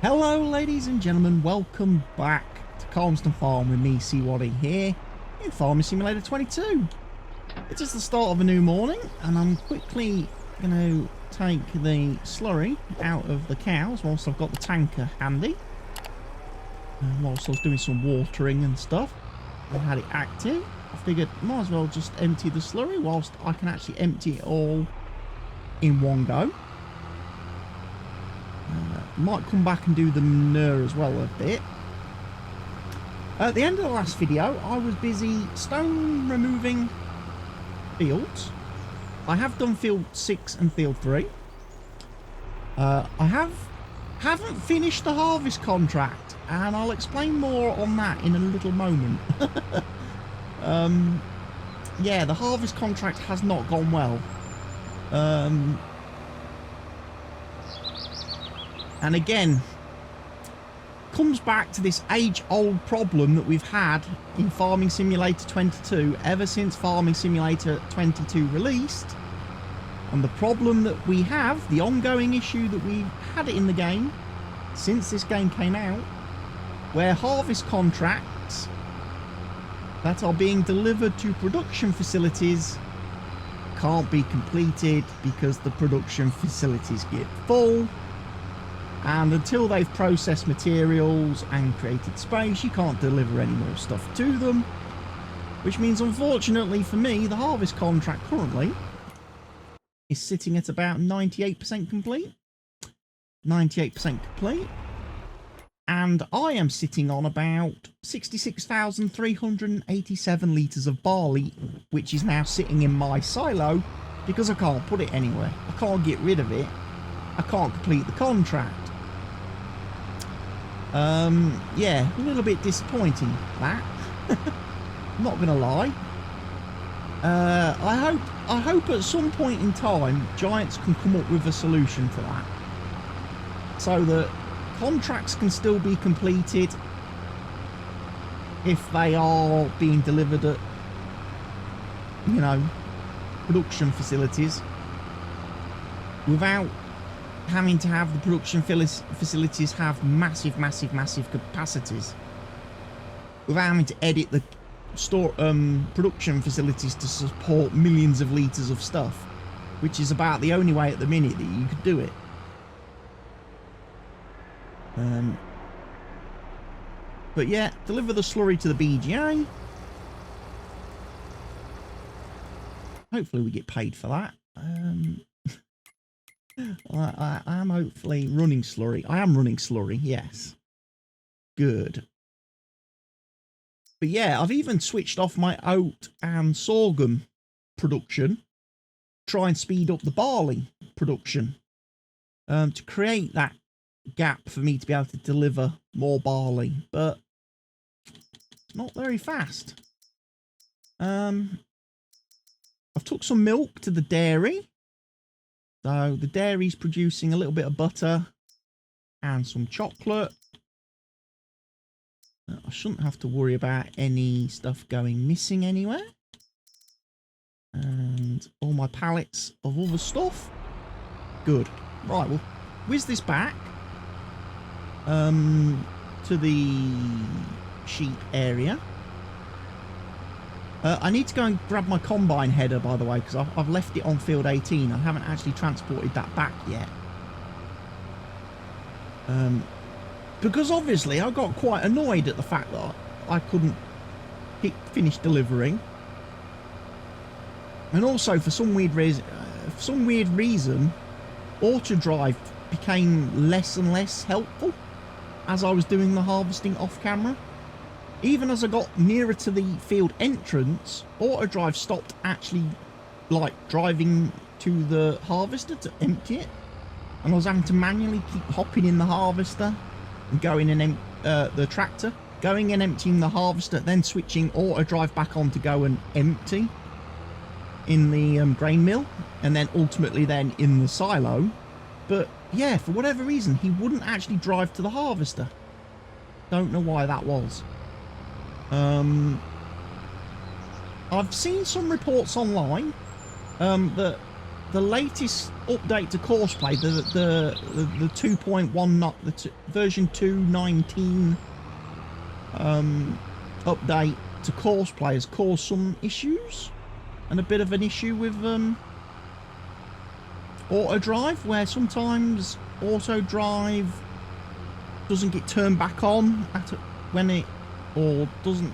Hello ladies and gentlemen, welcome back to Calmsden Farm with me, CWATTY, here in Farming Simulator 22. It is the start of a new morning and I'm quickly going to take the slurry out of the cows whilst I've got the tanker handy. Whilst I was doing some watering and stuff, I had it active. I figured might as well just empty the slurry whilst I can actually empty it all in one go. Might come back and do the manure as well a bit. At the end of the last video, I was busy stone removing fields. I have done field 6 and field 3. I haven't finished the harvest contract, and I'll explain more on that in a little moment. Yeah, the harvest contract has not gone well. And again, comes back to this age-old problem that we've had in Farming Simulator 22 ever since Farming Simulator 22 released. And the problem that we have, the ongoing issue that we've had in the game since this game came out, where harvest contracts that are being delivered to production facilities can't be completed because the production facilities get full. And until they've processed materials and created space, you can't deliver any more stuff to them. Which means, unfortunately for me, the harvest contract currently is sitting at about 98% complete. 98% complete. And I am sitting on about 66,387 litres of barley, which is now sitting in my silo because I can't put it anywhere. I can't get rid of it. I can't complete the contract. Yeah, a little bit disappointing, that. I'm not gonna lie. I hope at some point in time Giants can come up with a solution to that, so that contracts can still be completed if they are being delivered at, you know, production facilities, without having to have the production facilities have massive capacities, without having to edit the production facilities to support millions of litres of stuff, which is about the only way at the minute that you could do it. But yeah, deliver the slurry to the BGA. Hopefully we get paid for that. I am hopefully running slurry. I am running slurry, yes. Good. But yeah, I've even switched off my oat and sorghum production. Try and speed up the barley production. To create that gap for me to be able to deliver more barley. But it's not very fast. I've took some milk to the dairy. So the dairy's producing a little bit of butter and some chocolate. I shouldn't have to worry about any stuff going missing anywhere. And all my pallets of other stuff. Good. Right, we'll whiz this back to the sheep area. I need to go and grab my combine header, by the way, because I've left it on field 18. I haven't actually transported that back yet. Because obviously I got quite annoyed at the fact that I couldn't finish delivering. And also, for some weird reason, auto drive became less and less helpful as I was doing the harvesting off camera. Even as I got nearer to the field entrance, auto drive stopped actually, like, driving to the harvester to empty it. And I was having to manually keep hopping in the harvester and going and the tractor, going and emptying the harvester, then switching auto drive back on to go and empty in the grain mill, and then ultimately then in the silo. But yeah, for whatever reason, he wouldn't actually drive to the harvester. Don't know why that was. I've seen some reports online that the latest update to Courseplay, the 2.1, not the version 2.19 update to Courseplay has caused some issues, and a bit of an issue with auto drive, where sometimes auto drive doesn't get turned back on when it, or doesn't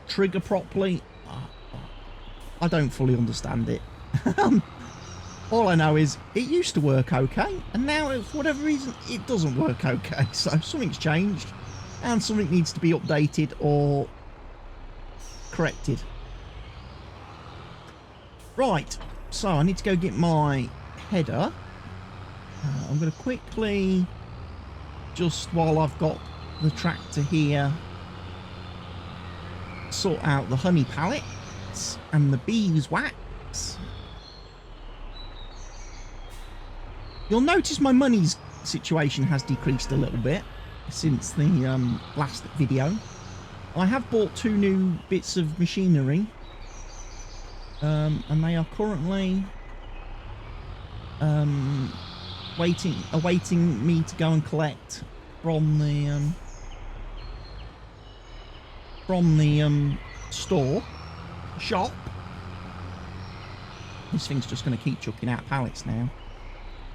trigger properly. I don't fully understand it. All I know is it used to work okay, and now for whatever reason it doesn't work okay. So something's changed, and something needs to be updated or corrected. Right, so I need to go get my header. I'm going to quickly, just while I've got the tractor here, sort out the honey pallets and the beeswax. You'll notice my money's situation has decreased a little bit since the last video. I have bought 2 new bits of machinery, and they are currently awaiting me to go and collect from the shop. This thing's just going to keep chucking out pallets now,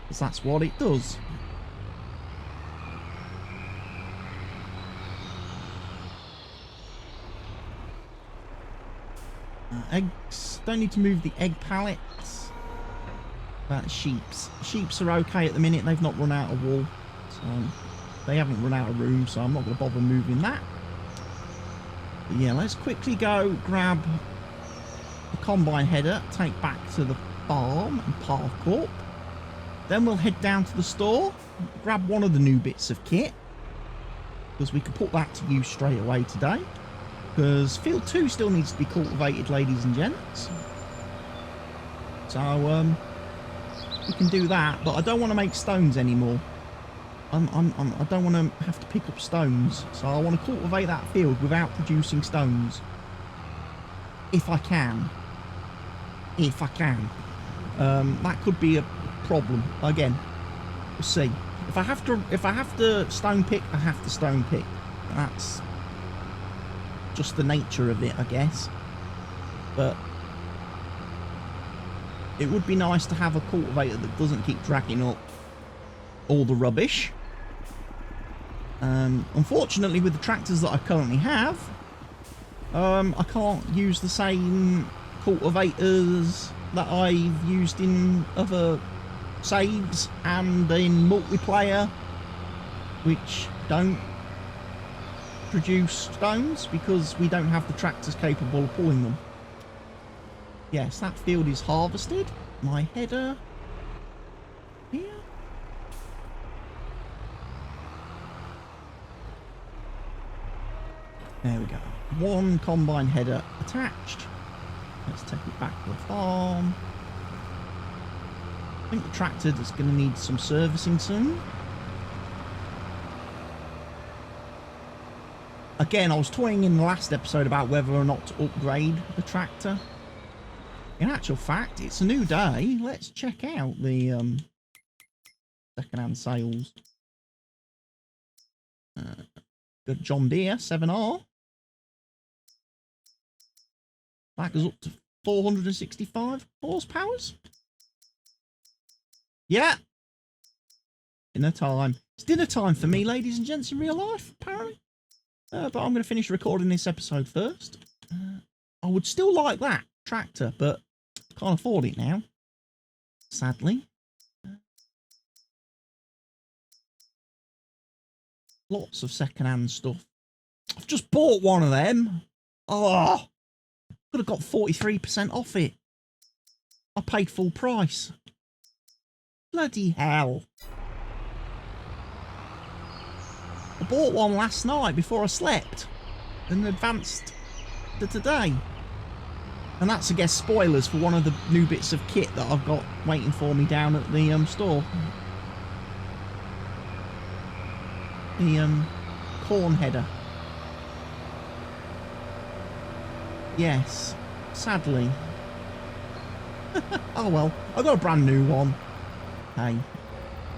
because that's what it does. Eggs, don't need to move the egg pallets. That's sheep's. Sheep's are okay at the minute, they've not run out of wool, so they haven't run out of room, so I'm not going to bother moving that. But yeah, let's quickly go grab the combine header, take back to the farm and park up. Then we'll head down to the store, grab one of the new bits of kit, because we can put that to use straight away today. Because field 2 still needs to be cultivated, ladies and gents. So we can do that, but I don't want to make stones anymore. I don't want to have to pick up stones, so I want to cultivate that field without producing stones, if I can. If I can. That could be a problem. Again, we'll see. If I have to stone pick, I have to stone pick. That's just the nature of it, I guess. But it would be nice to have a cultivator that doesn't keep dragging up all the rubbish. Unfortunately, with the tractors that I currently have, I can't use the same cultivators that I've used in other saves and in multiplayer, which don't produce stones, because we don't have the tractors capable of pulling them. Yes, that field is harvested. My header here. There we go. One combine header attached. Let's take it back to the farm. I think the tractor is going to need some servicing soon. Again, I was toying in the last episode about whether or not to upgrade the tractor. In actual fact, it's a new day. Let's check out the second-hand sales. Got John Deere 7R. That goes up to 465 horsepowers. Yeah. Dinner time. It's dinner time for me, ladies and gents, in real life, apparently. But I'm going to finish recording this episode first. I would still like that tractor, but can't afford it now, sadly. Lots of second-hand stuff. I've just bought one of them. Oh, could have got 43% off it. I paid full price. Bloody hell. I bought one last night before I slept and advanced to today. And that's, I guess, spoilers for one of the new bits of kit that I've got waiting for me down at the store. The corn header. Yes, sadly. Oh well, I got a brand new one. Hey.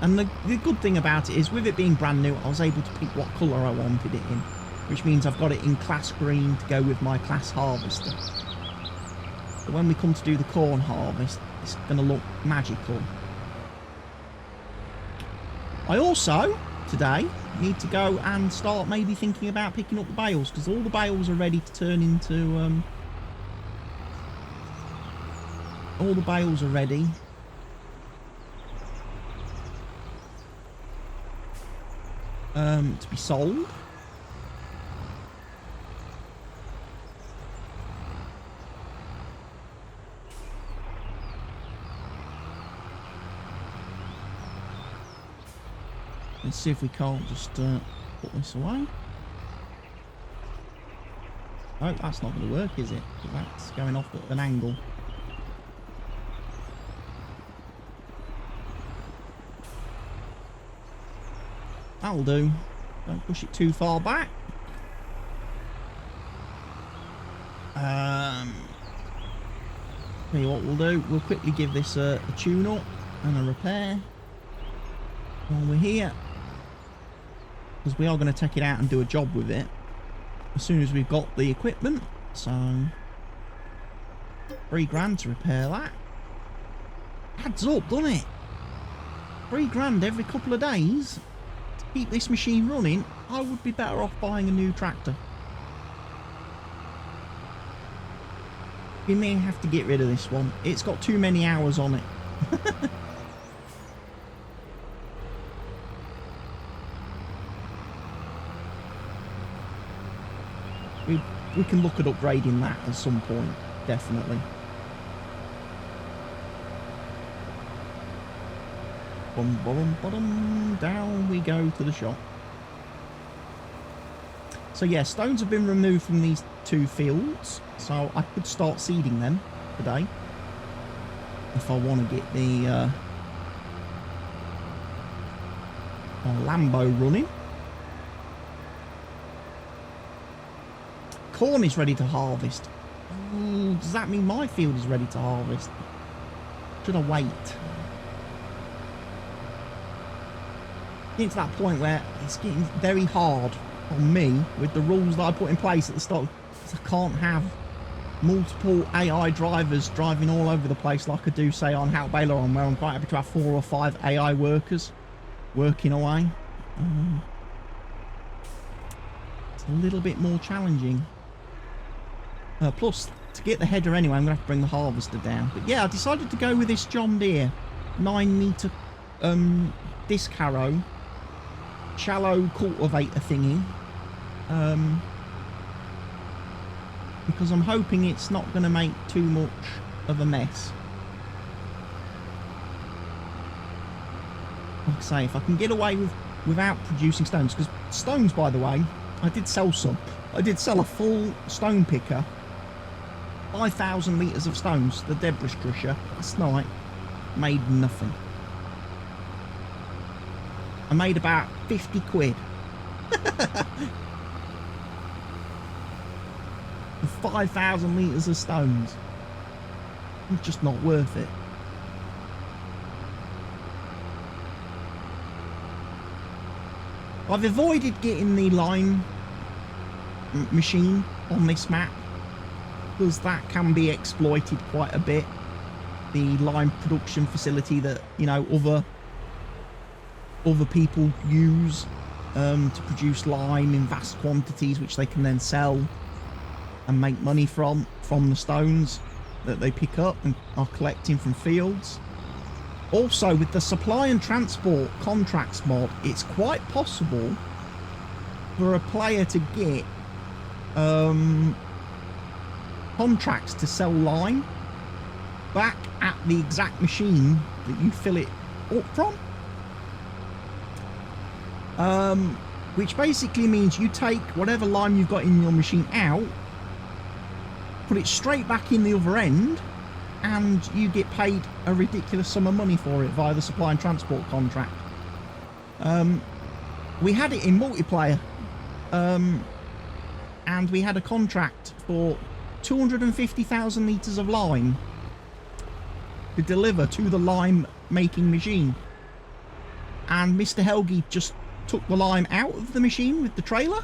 And the good thing about it is, with it being brand new, I was able to pick what colour I wanted it in. Which means I've got it in class green to go with my class harvester. But when we come to do the corn harvest, it's going to look magical. I also, today, need to go and start maybe thinking about picking up the bales, because all the bales are ready to turn into... all the bales are ready. To be sold. Let's see if we can't just put this away. Oh, that's not going to work, is it? That's going off at an angle. That'll do. Don't push it too far back. Tell you what we'll do. We'll quickly give this a tune-up and a repair while we're here, because we are going to take it out and do a job with it as soon as we've got the equipment. So £3 to repair that. Adds up, doesn't it? £3 every couple of days. Keep this machine running, I would be better off buying a new tractor. We may have to get rid of this one. It's got too many hours on it. we can look at upgrading that at some point, definitely. Down we go to the shop. So yeah, stones have been removed from these 2 fields, so I could start seeding them today if I want to get the Lambo running. Corn is ready to harvest. Ooh, does that mean my field is ready to harvest? Should I wait? Getting to that point where it's getting very hard on me with the rules that I put in place at the start, because I can't have multiple AI drivers driving all over the place like I do, say, on How Baylor, on where I'm quite happy to have 4 or 5 AI workers working away. It's a little bit more challenging. Plus, to get the header anyway, I'm going to have to bring the harvester down. But yeah, I decided to go with this John Deere 9-metre disc harrow shallow cultivator thingy, because I'm hoping it's not going to make too much of a mess. Like I say, if I can get away without producing stones, because stones, by the way, I did sell some. I did sell a full stone picker, 5,000 litres of stones, the debris crusher, last night, made nothing. I made about 50 quid. For 5,000 litres of stones. It's just not worth it. I've avoided getting the lime machine on this map, because that can be exploited quite a bit. The lime production facility that, you know, other people use to produce lime in vast quantities, which they can then sell and make money from the stones that they pick up and are collecting from fields. Also, with the supply and transport contracts mod, it's quite possible for a player to get contracts to sell lime back at the exact machine that you fill it up from. Which basically means you take whatever lime you've got in your machine out, put it straight back in the other end, and you get paid a ridiculous sum of money for it via the supply and transport contract. We had it in multiplayer, and we had a contract for 250,000 litres of lime to deliver to the lime making machine. And Mr. Helgi just took the lime out of the machine with the trailer,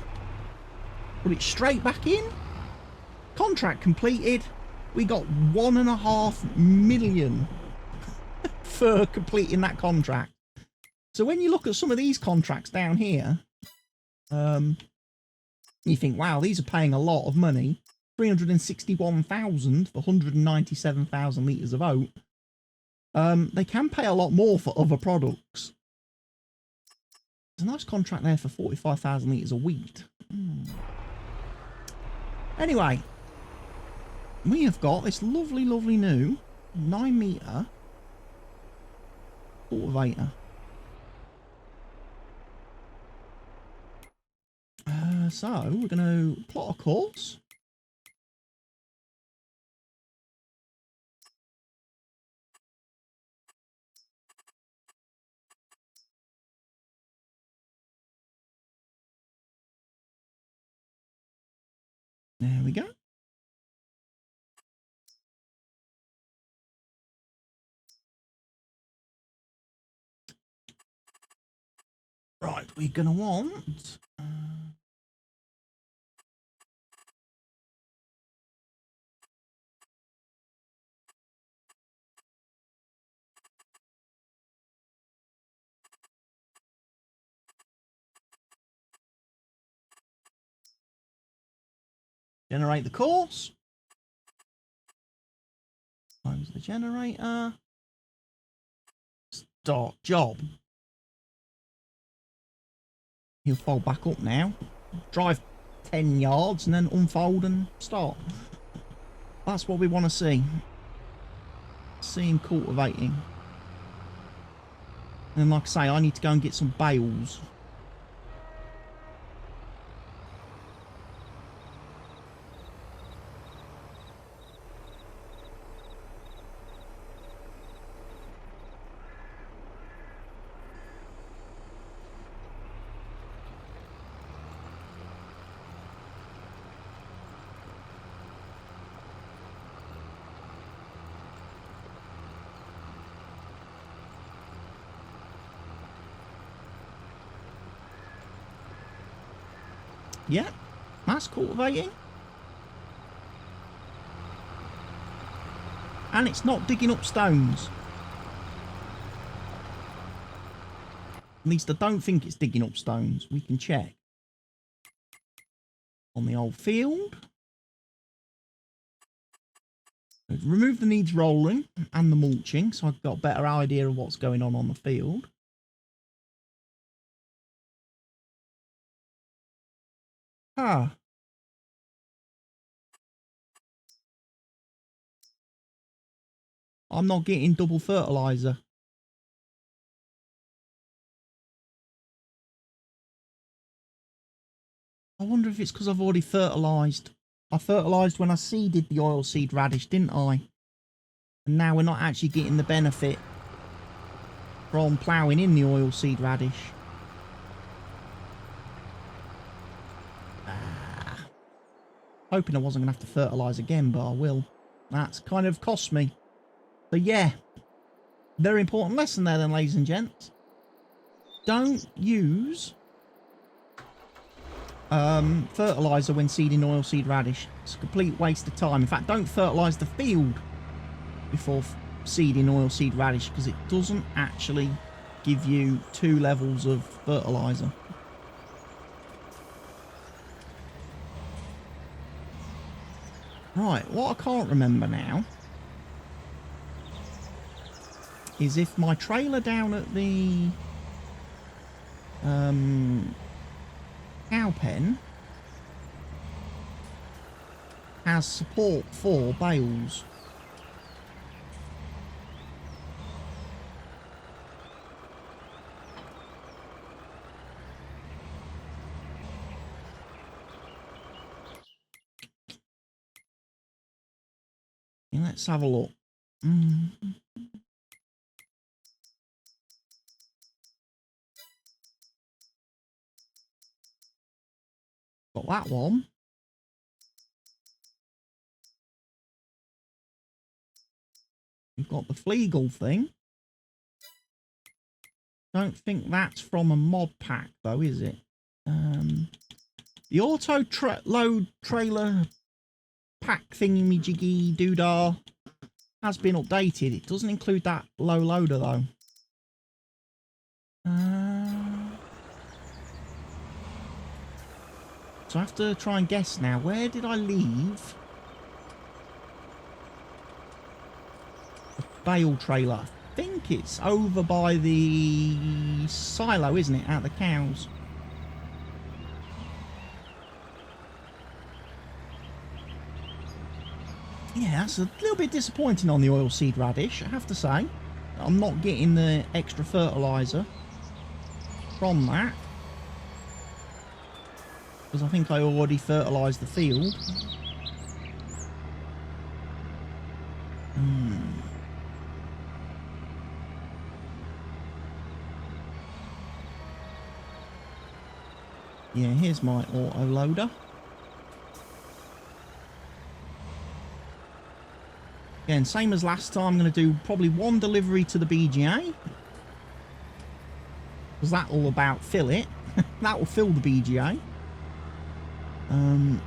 put it straight back in. Contract completed. We got 1.5 million for completing that contract. So when you look at some of these contracts down here, you think, wow, these are paying a lot of money. 361,000 for 197,000 litres of oat. They can pay a lot more for other products. There's a nice contract there for 45,000 litres of wheat. Anyway, we have got this lovely, lovely new 9 metre cultivator. So we're going to plot a course. There we go. Right, we're going to want... generate the course. Close the generator. Start job. He'll fold back up now. Drive 10 yards and then unfold and start. That's what we want to see. See him cultivating. And like I say, I need to go and get some bales. Yeah, that's cultivating. And it's not digging up stones. At least I don't think it's digging up stones. We can check. On the old field. Remove the needs rolling and the mulching, so I've got a better idea of what's going on the field. Ah. I'm not getting double fertilizer. I wonder if it's because I've already fertilized. I fertilized when I seeded the oilseed radish, didn't I? And now we're not actually getting the benefit from ploughing in the oilseed radish. Hoping I wasn't going to have to fertilise again, but I will. That's kind of cost me. So yeah, very important lesson there then, ladies and gents. Don't use fertiliser when seeding oilseed radish. It's a complete waste of time. In fact, don't fertilise the field before seeding oilseed radish, because it doesn't actually give you 2 levels of fertiliser. Right, what I can't remember now is if my trailer down at the cow pen has support for bales. Let's have a look. Got that one. We've got the Fleagle thing. Don't think that's from a mod pack, though, is it? The auto load trailer pack thingy-jiggy doodah has been updated. It doesn't include that low loader, though. So I have to try and guess now. Where did I leave the bale trailer? I think it's over by the silo, isn't it? Out the cows. Yeah, that's a little bit disappointing on the oilseed radish, I have to say. I'm not getting the extra fertiliser from that, because I think I already fertilised the field. Yeah, here's my auto loader. Again, same as last time, I'm going to do probably one delivery to the BGA, because that's all about fill it. That will fill the BGA. And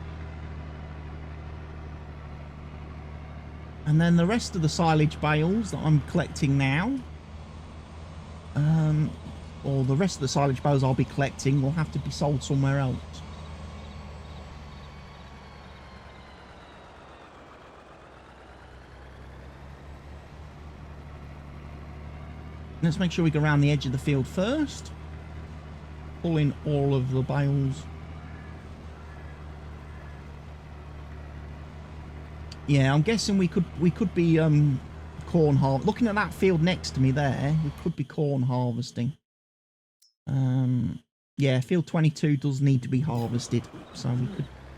then the rest of the silage bales that I'm collecting now, or the rest of the silage bales I'll be collecting, will have to be sold somewhere else. Let's make sure we go around the edge of the field first. Pull in all of the bales. Yeah, I'm guessing we could be corn harvest. Looking at that field next to me there, we could be corn harvesting. Yeah, field 22 does need to be harvested, so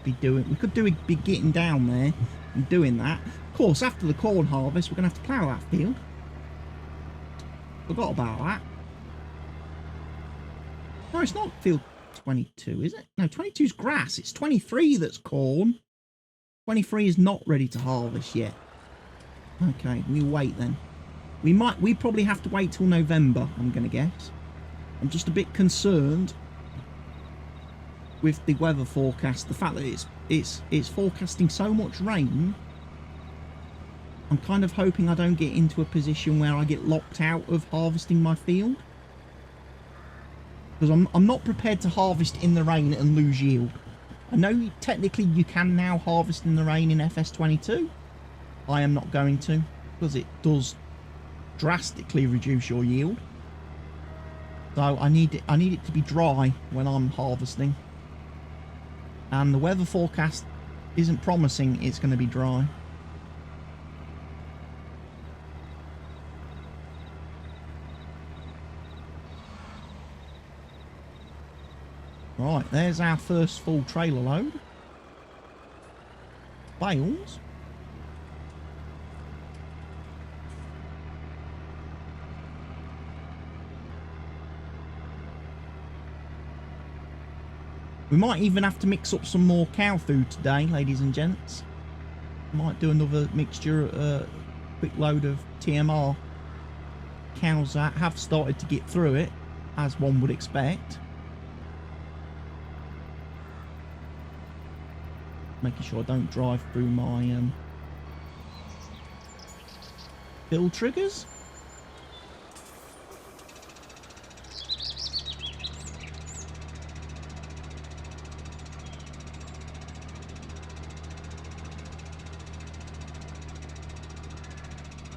we could be getting down there and doing that. Of course, after the corn harvest, we're gonna have to plough that field. Forgot about that. No, it's not field 22, is it? No, 22 is grass. It's 23 that's corn. 23 is not ready to harvest yet. Okay, we wait then. We probably have to wait till November, I'm going to guess. I'm just a bit concerned with the weather forecast. The fact that it's forecasting so much rain. I'm kind of hoping I don't get into a position where I get locked out of harvesting my field. Because I'm not prepared to harvest in the rain and lose yield. I know technically you can now harvest in the rain in FS22. I am not going to, because it does drastically reduce your yield. So I need it to be dry when I'm harvesting. And the weather forecast isn't promising it's going to be dry. Right, there's our first full trailer load. Bales. We might even have to mix up some more cow food today, ladies and gents. Might do another mixture, quick load of TMR. Cows have started to get through it, as one would expect. Making sure I don't drive through my fill triggers.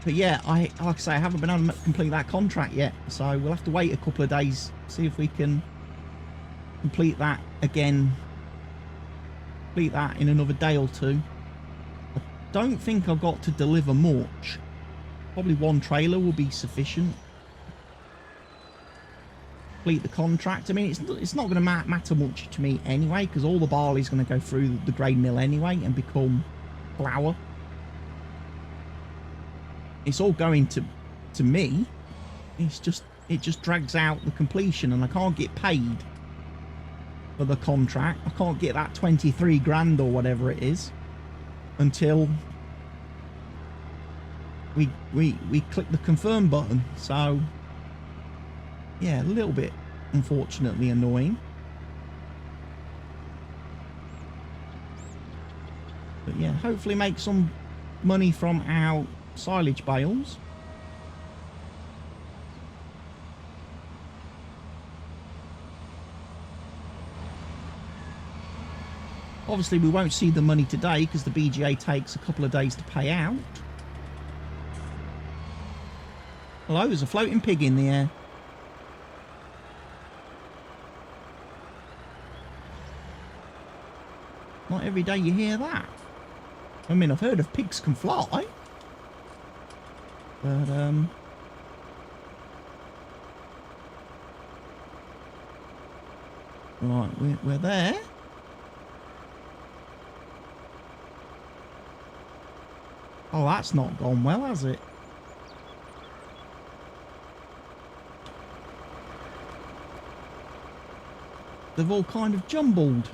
But yeah, like I say, I haven't been able to complete that contract yet, so we'll have to wait a couple of days, see if we can complete that again. Complete that in another day or two. I don't think I've got to deliver much. Probably one trailer will be sufficient. Complete the contract. I mean, it's not going to matter much to me anyway, because all the barley is going to go through the grain mill anyway and become flour. It's all going to me. It just drags out the completion, and I can't get paid for the contract. I can't get that 23 grand or whatever it is until we click the confirm button. So yeah, a little bit unfortunately annoying. But yeah, hopefully make some money from our silage bales. Obviously we won't see the money today because the BGA takes a couple of days to pay out. Hello, there's a floating pig in the air. Not every day you hear that. I mean, I've heard of pigs can fly. But, right, we're there. Oh, that's not gone well, has it? They've all kind of jumbled.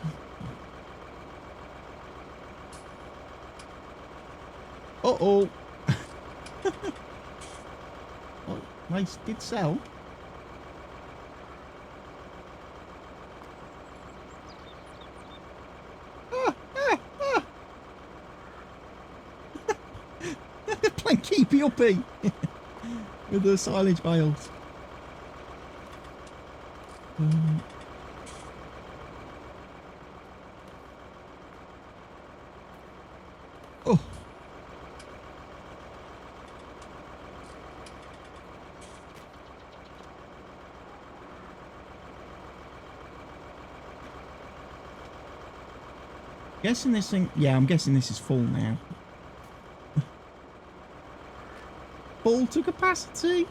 Uh-oh. Oh, nice, did sell. They're playing keepy uppy with the silage bales. Oh. Guessing this thing, yeah, I'm guessing this is full now. Full to capacity.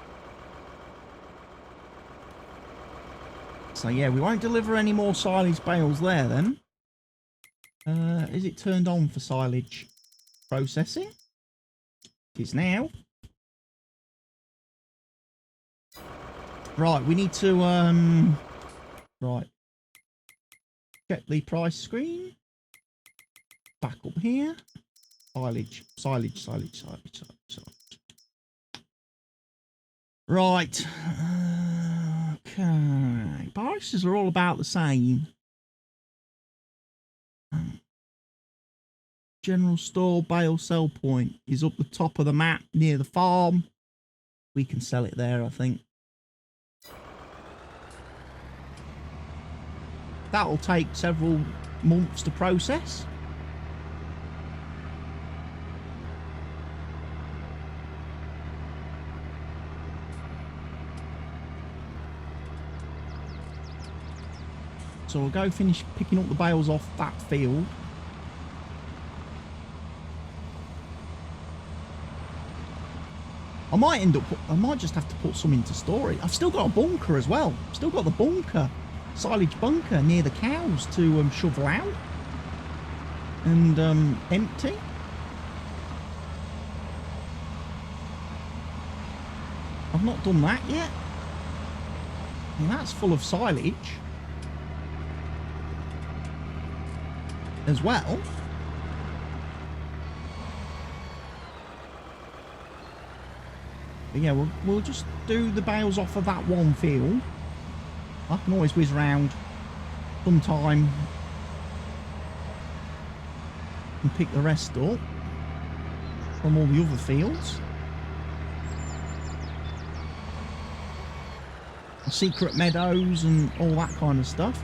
So yeah, we won't deliver any more silage bales there then. Is it turned on for silage processing? It is now. Right, we need to right. Check the price screen. Back up here. Silage. Right. Okay. Prices are all about the same. General store bale sell point is up the top of the map near the farm. We can sell it there, I think. That'll take several months to process. So we'll go finish picking up the bales off that field. I might just have to put some into storage. I've still got a bunker as well. Still got the bunker, silage bunker near the cows to shovel out and empty. I've not done that yet. And that's full of silage as well. But yeah, we'll just do the bales off of that one field. I can always whiz around sometime and pick the rest up from all the other fields. Secret meadows and all that kind of stuff.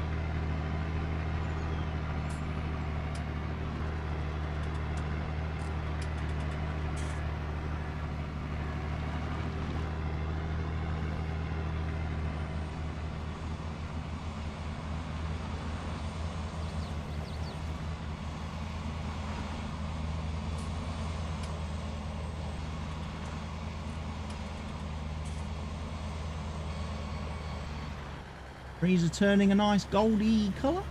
Trees are turning a nice goldy colour.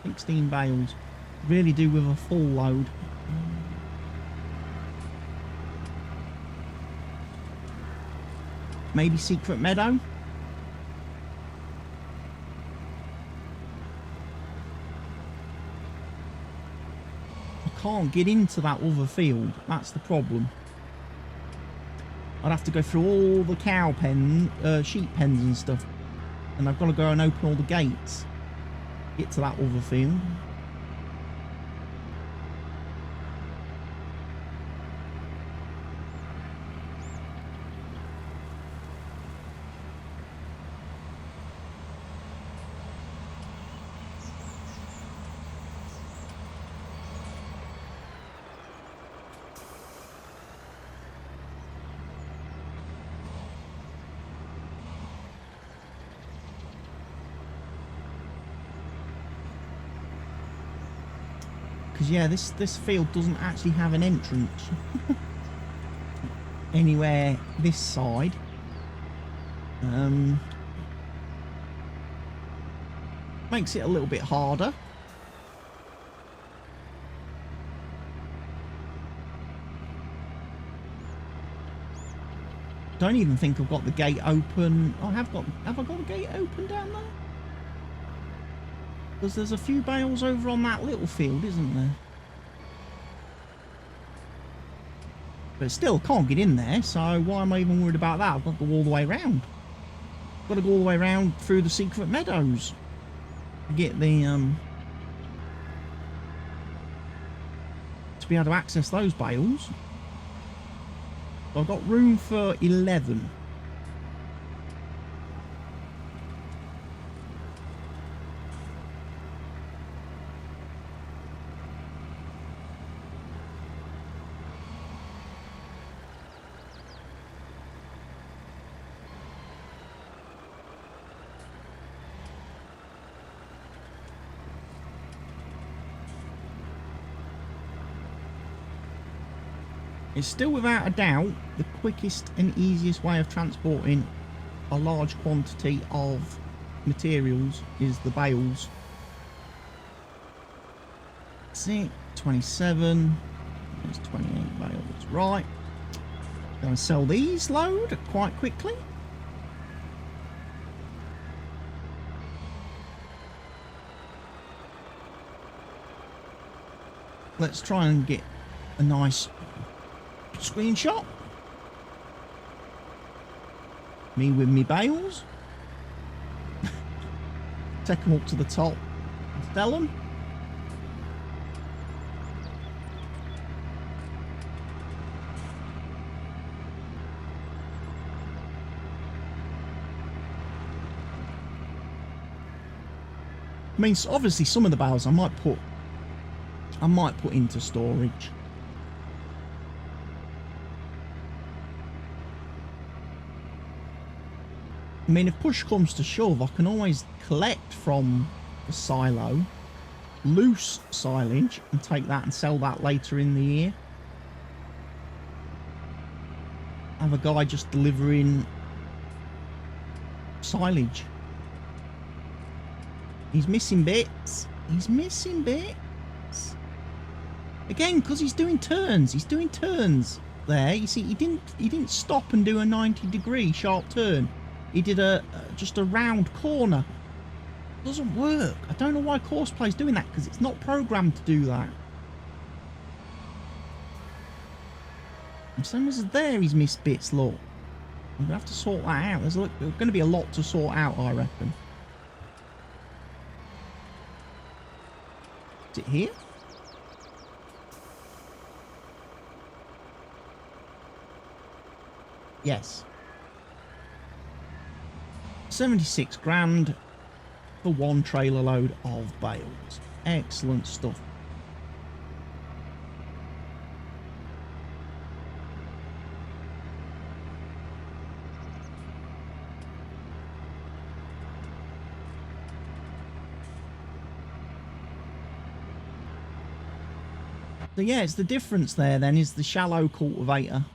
16 bales. Really do with a full load. Maybe Secret Meadow? I can't get into that other field. That's the problem. I'd have to go through all the cow pen, sheep pens and stuff. And I've got to go and open all the gates. Get to that other field. Because yeah, this field doesn't actually have an entrance anywhere this side. Makes it a little bit harder. Don't even think I've got the gate open. Oh, have I got the gate open down there? Because there's a few bales over on that little field, isn't there? But still, can't get in there, so why am I even worried about that? I've got to go all the way around. I've got to go all the way around through the secret meadows to get the, to be able to access those bales. So I've got room for 11. It's still without a doubt the quickest and easiest way of transporting a large quantity of materials is the bales. See, 27, there's 28 bales, right. Gonna sell these load quite quickly. Let's try and get a nice screenshot. Me with me bales. Take them up to the top and sell them. I mean, obviously some of the bales I might put into storage. I mean, if push comes to shove, I can always collect from the silo loose silage and take that and sell that later in the year. Have a guy just delivering silage. He's missing bits. He's missing bits. Again, because he's doing turns. He's doing turns there. You see, he didn't stop and do a 90-degree sharp turn. He did just a round corner. It doesn't work. I don't know why Courseplay's doing that, because it's not programmed to do that. And same as there, he's missed bits, look. I'm going to have to sort that out. There's going to be a lot to sort out, I reckon. Is it here? Yes. 76 grand for one trailer load of bales. Excellent stuff. So yeah, it's the difference there then is the shallow cultivator.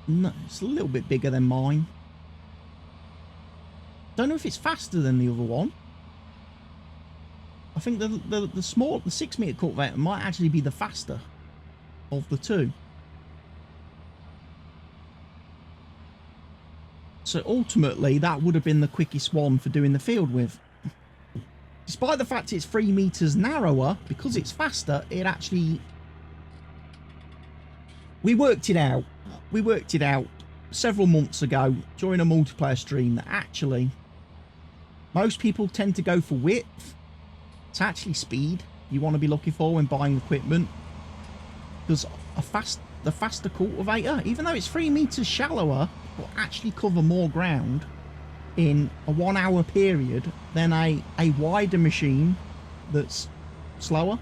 No, it's a little bit bigger than mine. Don't know if it's faster than the other one. I think the 6 metre cultivator might actually be the faster of the two. So ultimately, that would have been the quickest one for doing the field with. Despite the fact it's 3 metres narrower, because it's faster, it actually... We worked it out. We worked it out several months ago during a multiplayer stream that actually most people tend to go for width. It's actually speed you want to be looking for when buying equipment. Because the faster cultivator, even though it's 3 metres shallower, will actually cover more ground in a 1 hour period than a wider machine that's slower.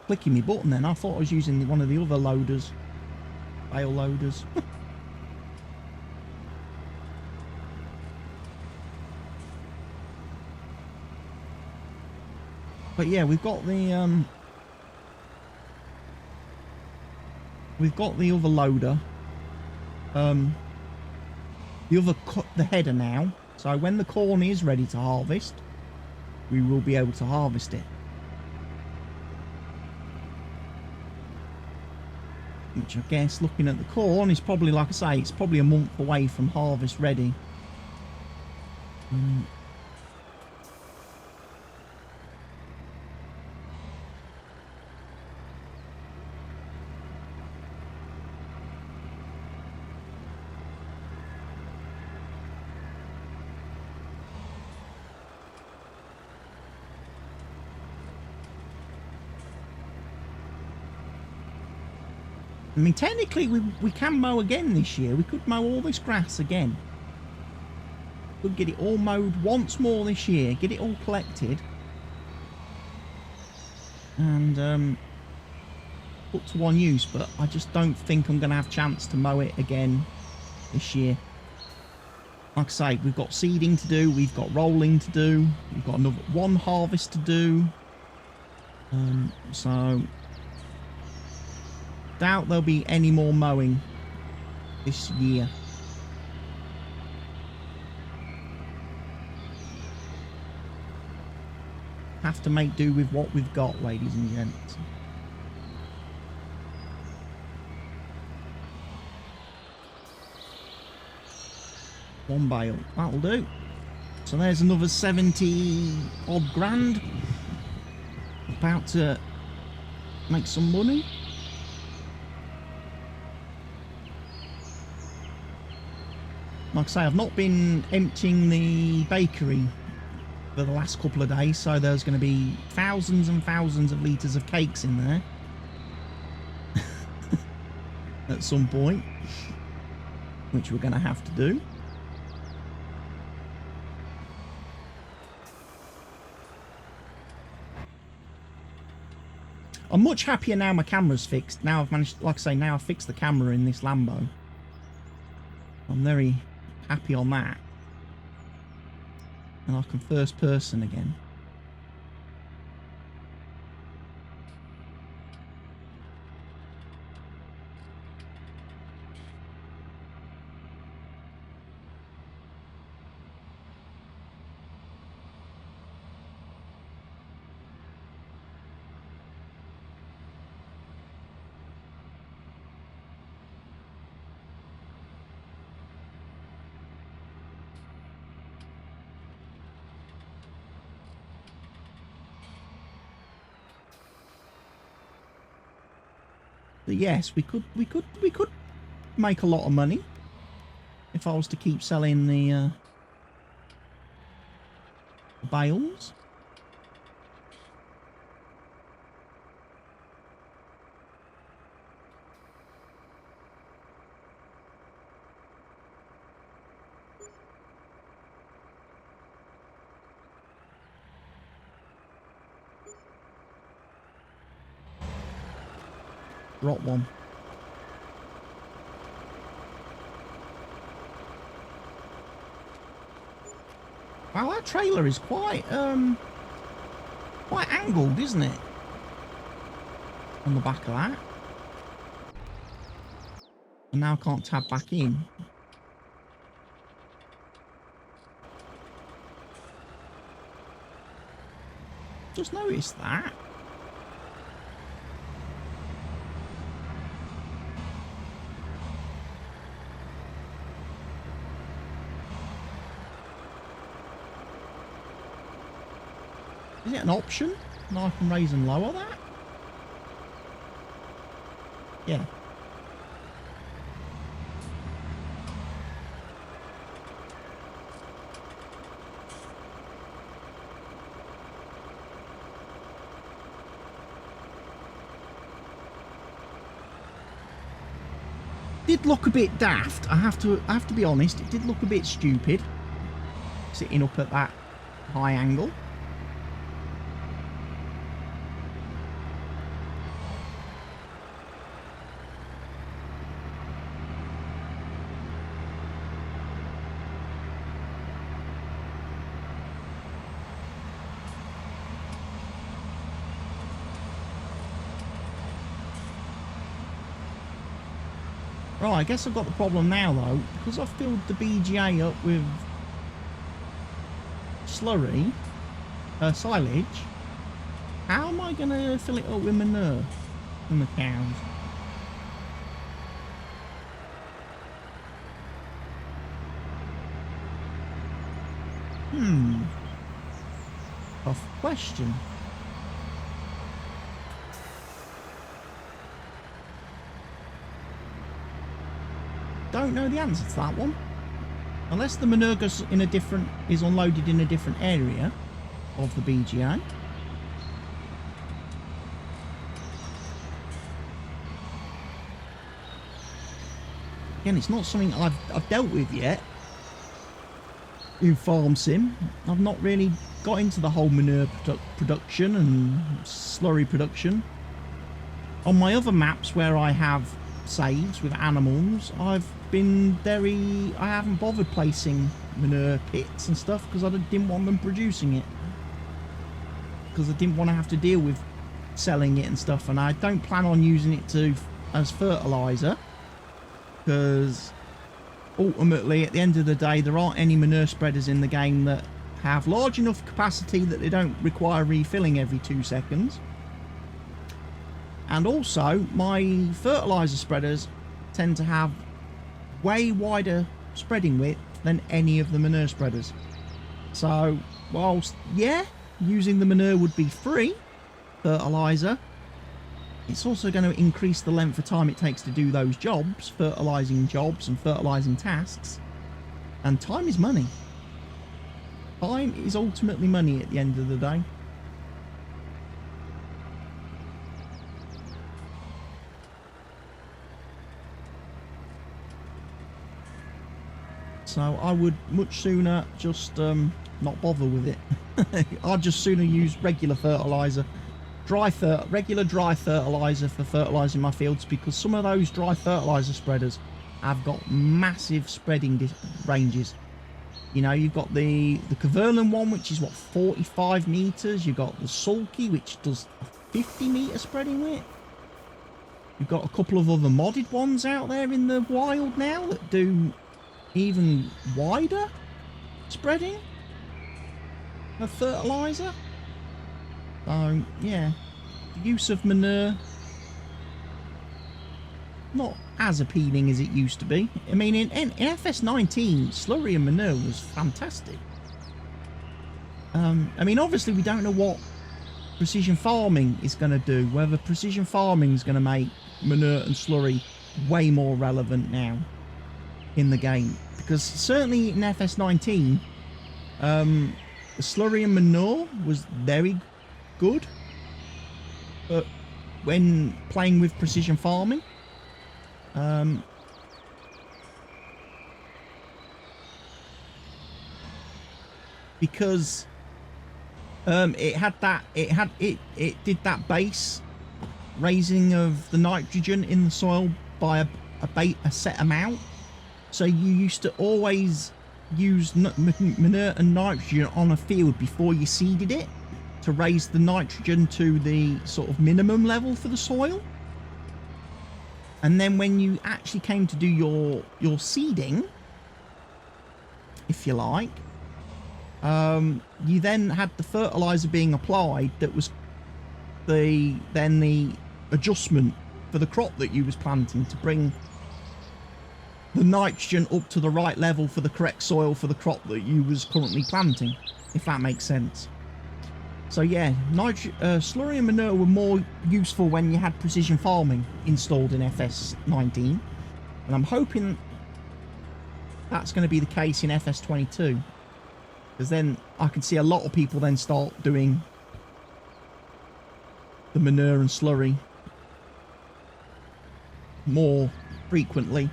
Clicking my button then, I thought I was using one of the other loaders, bale loaders. But yeah, we've got the other loader, the header now. So when the corn is ready to harvest, we will be able to harvest it. Which I guess, looking at the corn, is probably, like I say, it's probably a month away from harvest ready. I mean, technically, we can mow again this year. We could mow all this grass again. Could get it all mowed once more this year. Get it all collected. And put to one use. But I just don't think I'm going to have a chance to mow it again this year. Like I say, we've got seeding to do. We've got rolling to do. We've got another one harvest to do. So... doubt there'll be any more mowing this year. Have to make do with what we've got, ladies and gents. One bale, that'll do. So there's another 70 odd grand. About to make some money. Like I say, I've not been emptying the bakery for the last couple of days, so there's going to be thousands and thousands of litres of cakes in there at some point, which we're going to have to do. I'm much happier now my camera's fixed. Now I've managed, like I say, now I've fixed the camera in this Lambo. I'm very happy on that. And I can first person again. But yes, we could make a lot of money if I was to keep selling the bales. Drop one. Wow, that trailer is quite quite angled, isn't it? On the back of that. And now I can't tab back in. Just noticed that. Is it an option? And I can raise and lower that? Yeah. Did look a bit daft. I have to be honest. It did look a bit stupid, sitting up at that high angle. Right, I guess I've got the problem now though, because I've filled the BGA up with slurry, silage. How am I going to fill it up with manure from the cows? Tough question. Don't know the answer to that one. Unless the manure goes in a different, is unloaded in a different area of the BGA. Again, it's not something I've dealt with yet in Farm Sim. I've not really got into the whole manure production and slurry production. On my other maps where I have saves with animals, I haven't bothered placing manure pits and stuff because I didn't want them producing it, because I didn't want to have to deal with selling it and stuff, and I don't plan on using it as fertilizer, because ultimately at the end of the day there aren't any manure spreaders in the game that have large enough capacity that they don't require refilling every 2 seconds. And also, my fertilizer spreaders tend to have way wider spreading width than any of the manure spreaders. So, whilst, yeah, using the manure would be free fertilizer, it's also going to increase the length of time it takes to do those jobs, fertilizing jobs and fertilizing tasks. And time is money. Time is ultimately money at the end of the day. So I would much sooner just not bother with it. I'd just sooner use regular fertilizer, regular dry fertilizer for fertilizing my fields, because some of those dry fertilizer spreaders have got massive spreading ranges. You know, you've got the Caverlan one, which is what, 45 meters. You've got the Sulky, which does a 50 meter spreading width. You've got a couple of other modded ones out there in the wild now that do even wider spreading of fertilizer. So yeah, the use of manure not as appealing as it used to be. I mean, in FS19, slurry and manure was fantastic. I mean, obviously we don't know what precision farming is going to do, whether precision farming is going to make manure and slurry way more relevant now in the game, because certainly in FS19 the slurry and manure was very good, but when playing with precision farming, because it did that base raising of the nitrogen in the soil by a set amount. So you used to always use manure and nitrogen on a field before you seeded it, to raise the nitrogen to the sort of minimum level for the soil. And then when you actually came to do your seeding, if you like, you then had the fertilizer being applied that was the adjustment for the crop that you was planting to bring the nitrogen up to the right level for the correct soil for the crop that you was currently planting, if that makes sense. So yeah, slurry and manure were more useful when you had precision farming installed in FS19, and I'm hoping that's going to be the case in FS22, because then I can see a lot of people then start doing the manure and slurry more frequently.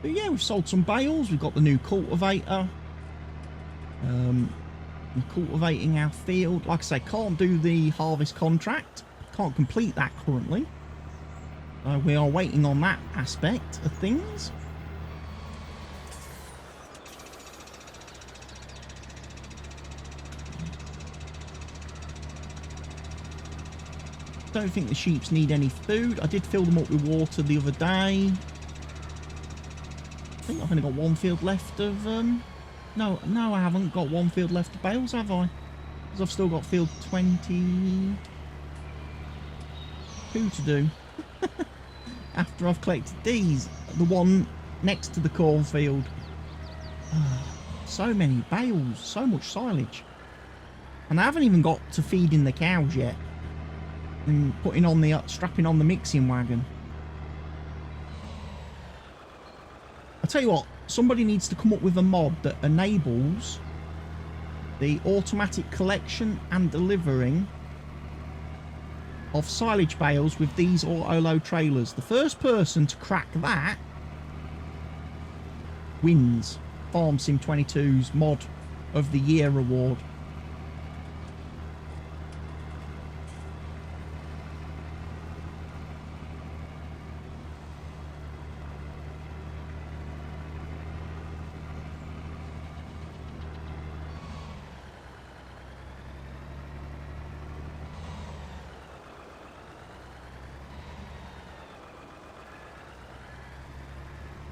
But yeah, we've sold some bales. We've got the new cultivator. We're cultivating our field. Like I say, can't do the harvest contract. Can't complete that currently. We are waiting on that aspect of things. Don't think the sheeps need any food. I did fill them up with water the other day. I think I've only got one field left of no, I haven't got one field left of bales, have I? Because I've still got field 22 to do. After I've collected these, the one next to the cornfield. So many bales, so much silage. And I haven't even got to feeding the cows yet. And putting on the strapping on the mixing wagon. I'll tell you what, somebody needs to come up with a mod that enables the automatic collection and delivering of silage bales with these auto-load trailers. The first person to crack that wins Farm Sim 22's Mod of the Year award.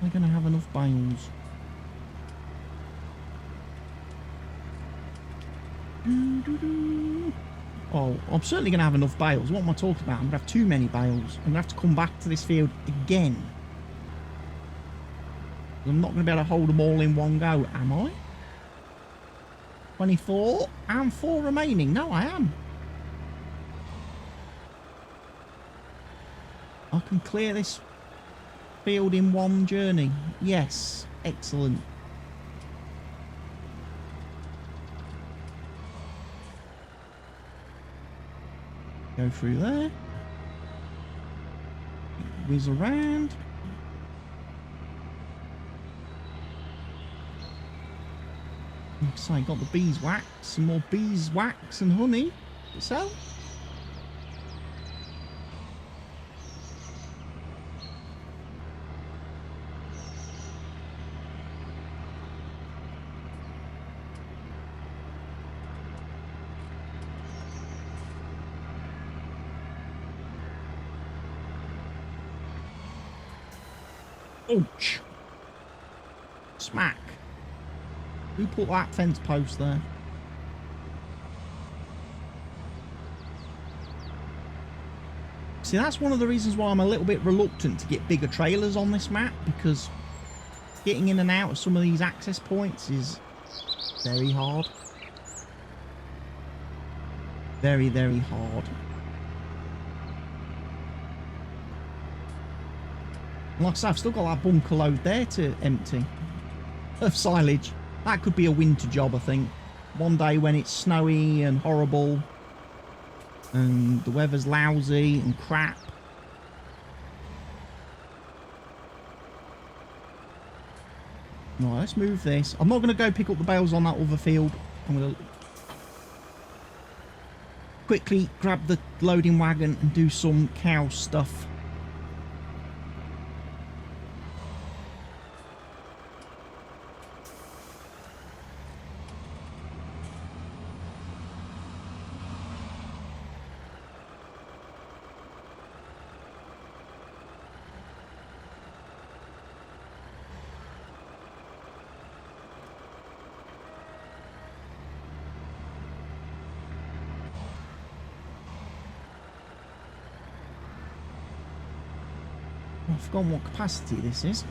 We're going to have enough bales. Oh, I'm certainly going to have enough bales. What am I talking about? I'm going to have too many bales. I'm going to have to come back to this field again. I'm not going to be able to hold them all in one go, am I? 24 and 4 remaining. No, I am. I can clear this field in one journey. Yes, excellent. Go through there. Whiz around. So I got the beeswax, some more beeswax and honey to sell. Ouch! Smack! Who put that fence post there? See, that's one of the reasons why I'm a little bit reluctant to get bigger trailers on this map, because getting in and out of some of these access points is very hard. Very, very hard. And like I said, I've still got that bunker load there to empty of silage. That could be a winter job, I think. One day when it's snowy and horrible and the weather's lousy and crap. Right, let's move this. I'm not going to go pick up the bales on that other field. I'm going to quickly grab the loading wagon and do some cow stuff. I've forgotten what capacity this is.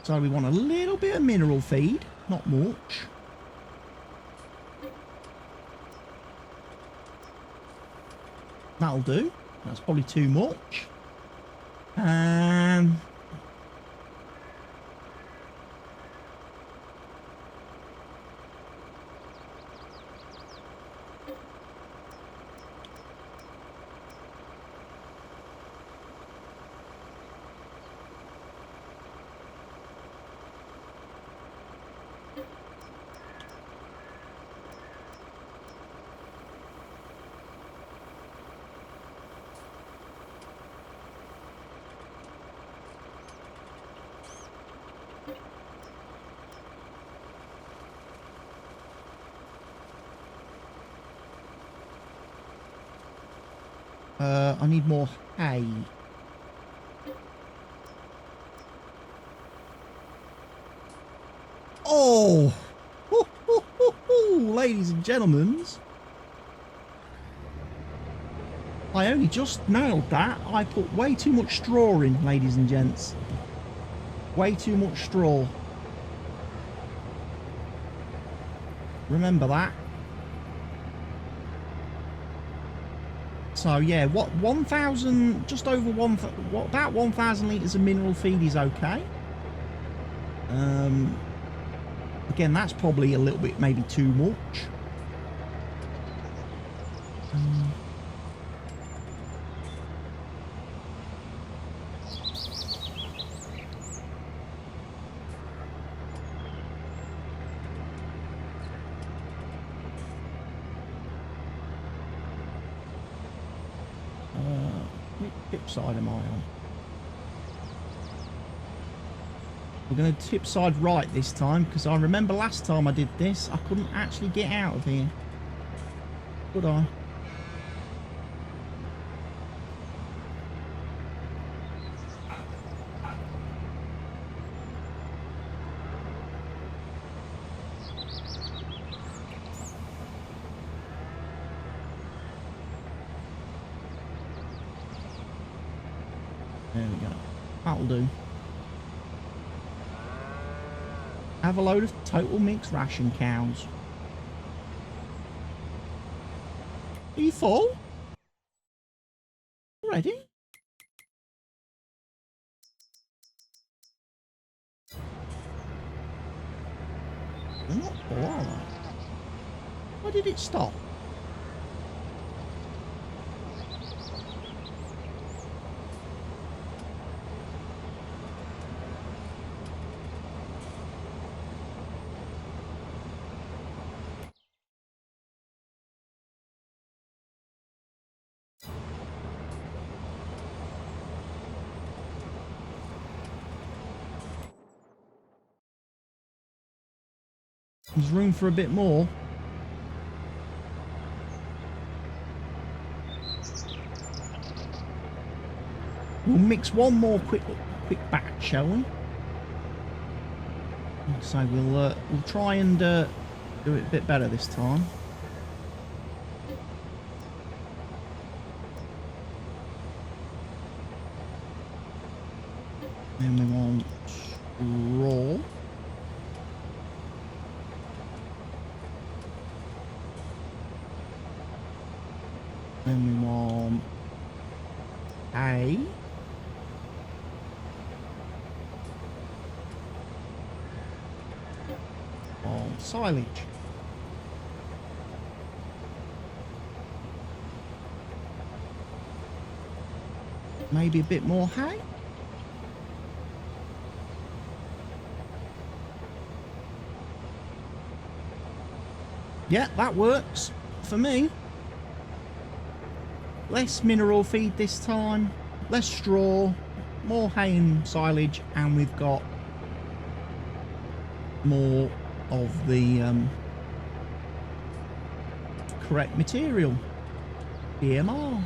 So we want a little bit of mineral feed, not much. That'll do. That's probably too much. I need more hay. Oh! Ladies and gentlemen. I only just nailed that. I put way too much straw in, ladies and gents. Way too much straw. Remember that. So yeah, what 1,000, just over about 1,000 litres of mineral feed is okay. Again, that's probably a little bit maybe too much. Tip side am I on? We're going to tip side right this time, because I remember last time I did this, I couldn't actually get out of here. Could I? There we go. That'll do. Have a load of total mixed ration cows. Are you full? Ready? They're not full, are they? Why did it stop? There's room for a bit more. We'll mix one more quick batch, shall we? So we'll try and do it a bit better this time. Then we want raw. Then we want hay. On silage. Maybe a bit more hay. Yeah, that works for me. Less mineral feed this time, less straw, more hay and silage, and we've got more of the correct material, BMR.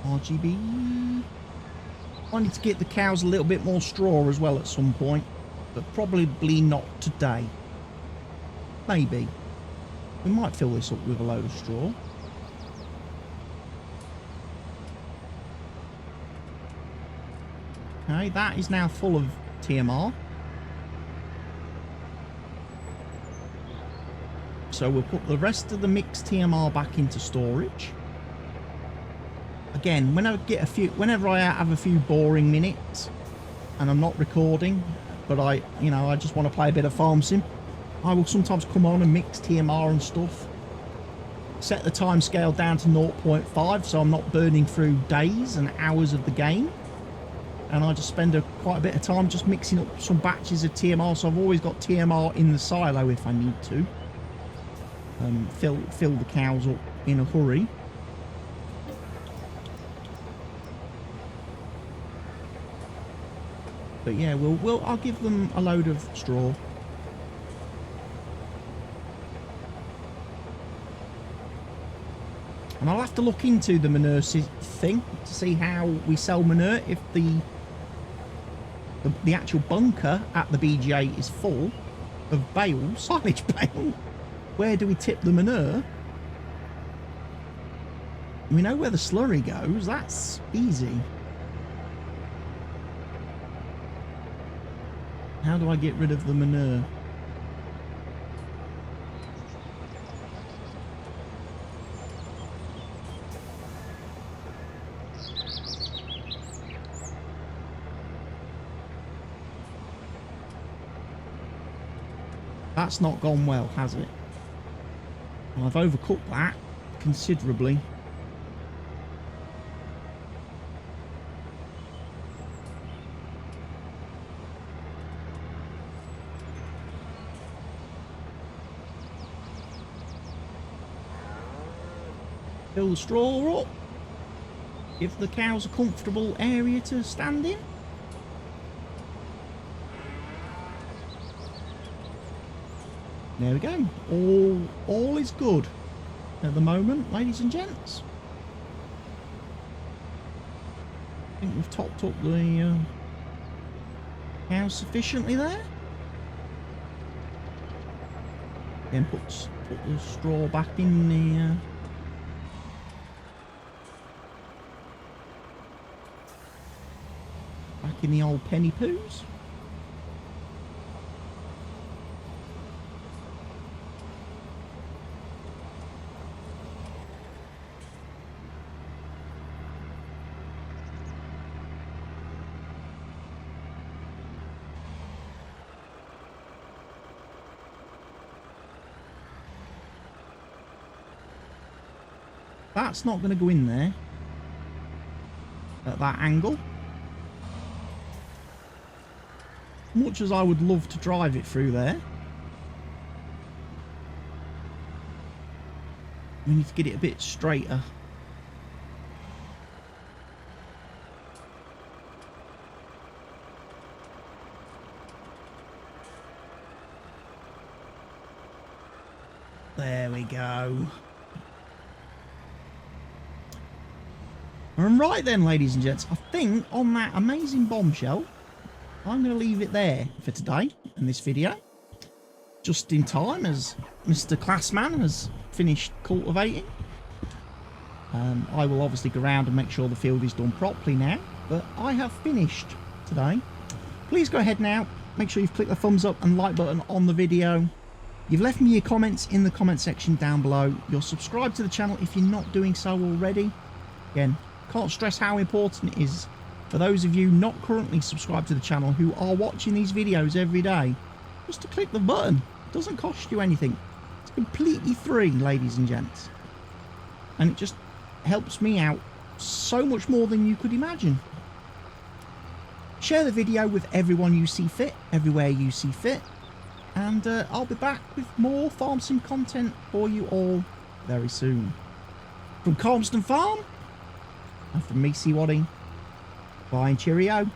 RGB. I need to get the cows a little bit more straw as well at some point, but probably not today. Maybe. We might fill this up with a load of straw. Okay, that is now full of TMR. So we'll put the rest of the mixed TMR back into storage. Again, whenever I have a few boring minutes and I'm not recording, but I just want to play a bit of farm sim, I will sometimes come on and mix TMR and stuff. Set the time scale down to 0.5 so I'm not burning through days and hours of the game. And I just spend quite a bit of time just mixing up some batches of TMR, so I've always got TMR in the silo if I need to. Fill the cows up in a hurry. But yeah, I'll give them a load of straw. And I'll have to look into the manure thing to see how we sell manure if the actual bunker at the BGA is full of bales, silage bale. Where do we tip the manure? We know where the slurry goes. That's easy. How do I get rid of the manure? That's not gone well, has it? Well, I've overcooked that considerably. Fill the straw up. Give the cows a comfortable area to stand in. There we go. All is good at the moment, ladies and gents. I think we've topped up the cows sufficiently there. Then put the straw back in the old penny poos. That's not going to go in there at that angle. Much as I would love to drive it through there, we need to get it a bit straighter. There we go. And right then, ladies and gents, I think on that amazing bombshell, I'm going to leave it there for today in this video. Just in time as Mr. Classman has finished cultivating. I will obviously go around and make sure the field is done properly now. But I have finished today. Please go ahead now. Make sure you've clicked the thumbs up and like button on the video. You've left me your comments in the comment section down below. You're subscribed to the channel if you're not doing so already. Again, can't stress how important it is for those of you not currently subscribed to the channel who are watching these videos every day, just to click the button. It doesn't cost you anything. It's completely free, ladies and gents. And it just helps me out so much more than you could imagine. Share the video with everyone you see fit, everywhere you see fit. And I'll be back with more farm sim content for you all very soon. From Calmsden Farm, and from me, CWATTYESO, bye and cheerio.